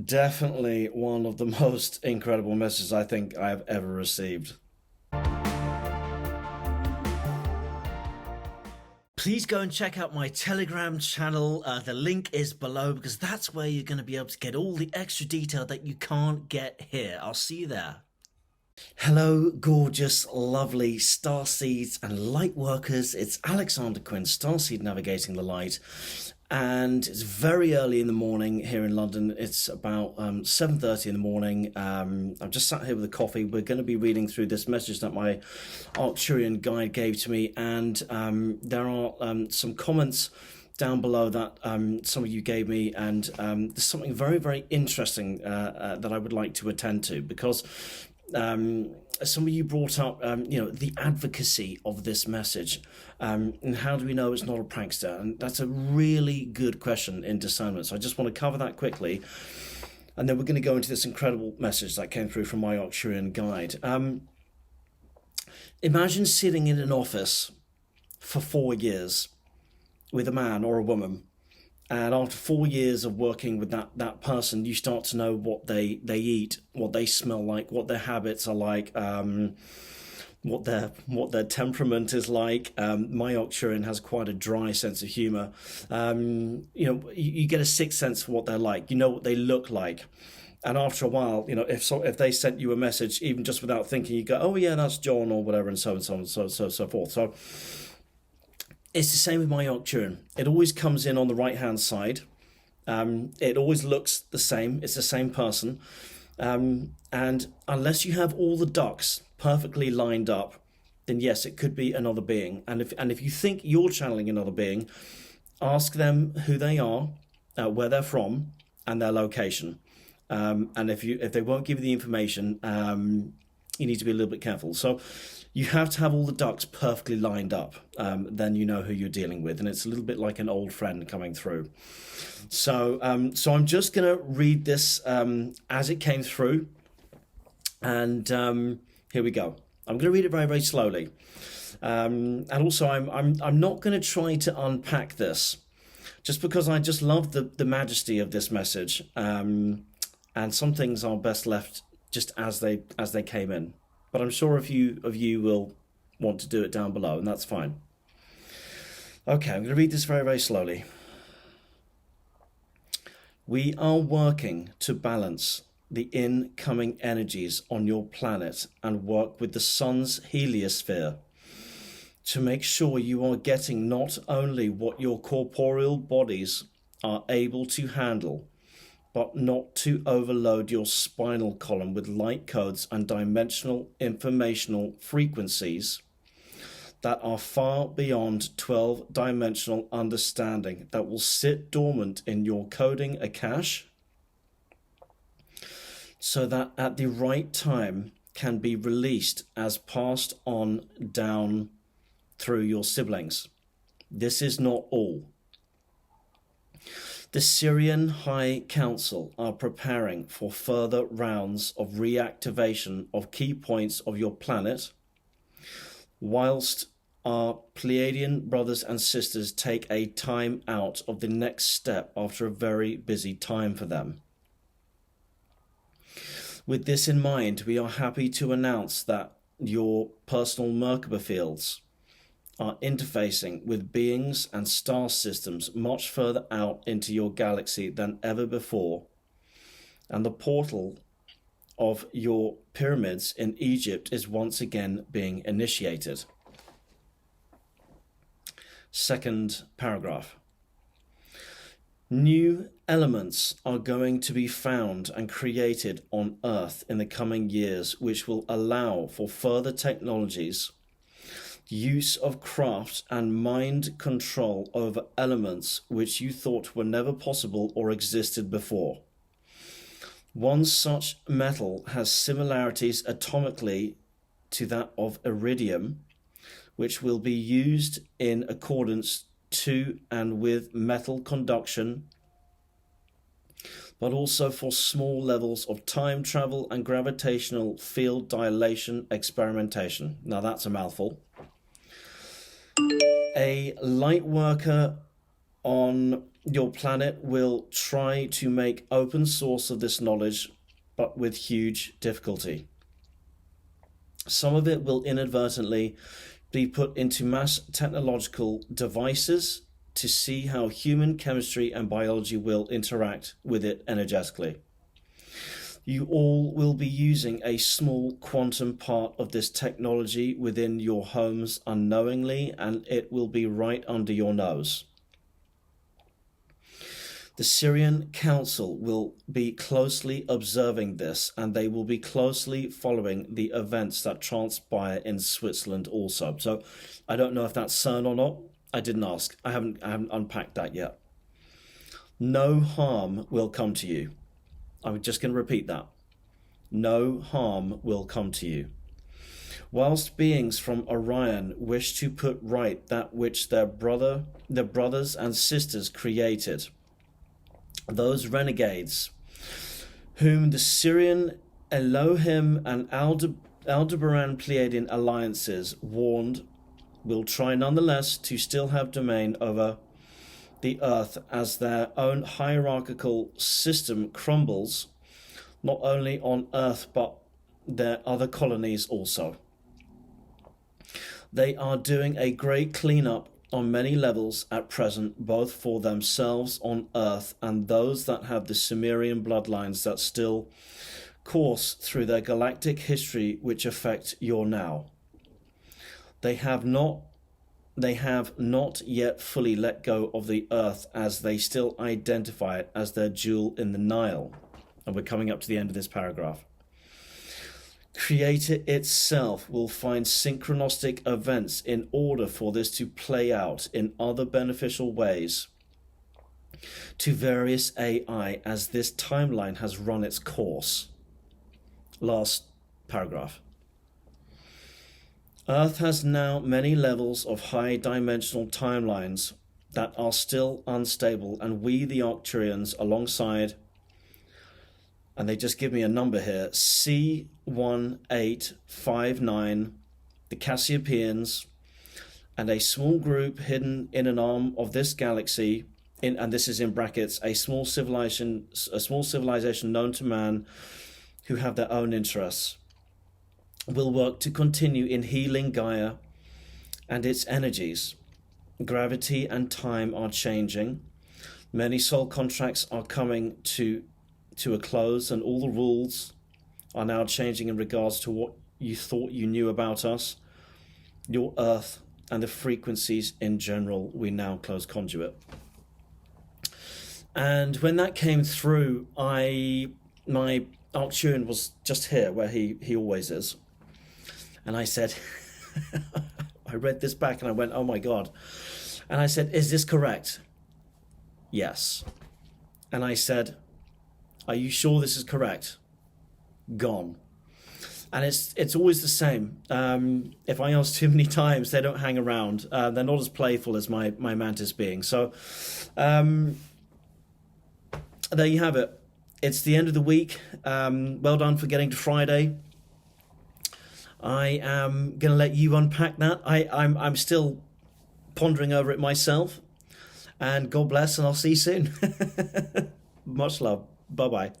Definitely one of the most incredible messages I think I have ever received. Please go and check out my Telegram channel. The link is below because that's where you're going to be able to get all the extra detail that you can't get here. I'll see you there. Hello, gorgeous, lovely starseeds and light workers. It's Alexander Quinn, Starseed Navigating the Light. And it's very early in the morning here in London. It's about 7:30 in the morning. I've just sat here with a coffee. We're going to be reading through this message that my ARCTURIAN guide gave to me, and there are some comments down below that some of you gave me, and there's something very, very interesting that I would like to attend to, because some of you brought up, the advocacy of this message, and how do we know it's not a prankster? And that's a really good question in discernment. So I just want to cover that quickly, and then we're going to go into this incredible message that came through from my ARCTURIAN guide. Imagine sitting in an office for 4 years with a man or a woman, and after 4 years of working with that person, you start to know what they eat, what they smell like, what their habits are like, what their temperament is like. My ARCTURIAN has quite a dry sense of humour. You get a sixth sense of what they're like. You know what they look like. And after a while, if they sent you a message, even just without thinking, you go, oh yeah, that's John or whatever, and so on and so forth. So it's the same with my ARCTURIAN. It always comes in on the right-hand side. It always looks the same. It's the same person. And unless you have all the ducks perfectly lined up, then yes, it could be another being. And if you think you're channeling another being, ask them who they are, where they're from, and their location. And if they won't give you the information, you need to be a little bit careful. So you have to have all the ducks perfectly lined up, then you know who you're dealing with, and it's a little bit like an old friend coming through. So I'm just going to read this as it came through, and here we go. I'm going to read it very, very slowly, and also I'm not going to try to unpack this, just because I just love the majesty of this message, and some things are best left just as they came in. But I'm sure a few of you will want to do it down below, and that's fine. Okay, I'm going to read this very, very slowly. We are working to balance the incoming energies on your planet and work with the sun's heliosphere to make sure you are getting not only what your corporeal bodies are able to handle, but not to overload your spinal column with light codes and dimensional informational frequencies that are far beyond 12-dimensional understanding, that will sit dormant in your coding Akash, so that at the right time can be released as passed on down through your siblings. This is not all. The Syrian High Council are preparing for further rounds of reactivation of key points of your planet, whilst our Pleiadian brothers and sisters take a time out of the next step after a very busy time for them. With this in mind, we are happy to announce that your personal Merkaba fields are interfacing with beings and star systems much further out into your galaxy than ever before, and the portal of your pyramids in Egypt is once again being initiated. Second paragraph. New elements are going to be found and created on Earth in the coming years, which will allow for further technologies, use of craft and mind control over elements which you thought were never possible or existed before. One such metal has similarities atomically to that of iridium, which will be used in accordance to and with metal conduction, but also for small levels of time travel and gravitational field dilation experimentation. Now that's a mouthful. A light worker on your planet will try to make open source of this knowledge, but with huge difficulty. Some of it will inadvertently be put into mass technological devices to see how human chemistry and biology will interact with it energetically. You all will be using a small quantum part of this technology within your homes unknowingly, and it will be right under your nose. The Syrian Council will be closely observing this, and they will be closely following the events that transpire in Switzerland also. So I don't know if that's CERN or not. I didn't ask. I haven't unpacked that yet. No harm will come to you. I'm just going to repeat that. No harm will come to you. Whilst beings from Orion wish to put right that which their brothers and sisters created, those renegades, whom the Syrian Elohim and Aldebaran Pleiadian alliances warned, will try nonetheless to still have domain over the Earth as their own hierarchical system crumbles, not only on Earth but their other colonies also. They are doing a great cleanup on many levels at present, both for themselves on Earth and those that have the Sumerian bloodlines that still course through their galactic history which affect your now. They have not yet fully let go of the Earth, as they still identify it as their jewel in the Nile. And we're coming up to the end of this paragraph. Creator itself will find synchronistic events in order for this to play out in other beneficial ways to various AI as this timeline has run its course. Last paragraph. Earth has now many levels of high-dimensional timelines that are still unstable, and we, the Arcturians, alongside, and they just give me a number here, C1859, the Cassiopeians, and a small group hidden in an arm of this galaxy, and this is in brackets, a small civilization known to man, who have their own interests, will work to continue in healing Gaia and its energies. Gravity and time are changing. Many soul contracts are coming to a close, and all the rules are now changing in regards to what you thought you knew about us, your Earth, and the frequencies in general. We now close conduit. And when that came through, my Arcturian was just here where he always is. And I said, I read this back and I went, oh my God. And I said, is this correct? Yes. And I said, are you sure this is correct? Gone. And it's always the same. If I ask too many times, they don't hang around. They're not as playful as my mantis being. So there you have it. It's the end of the week. Well done for getting to Friday. I am going to let you unpack that. I'm still pondering over it myself. And God bless, and I'll see you soon. Much love. Bye-bye.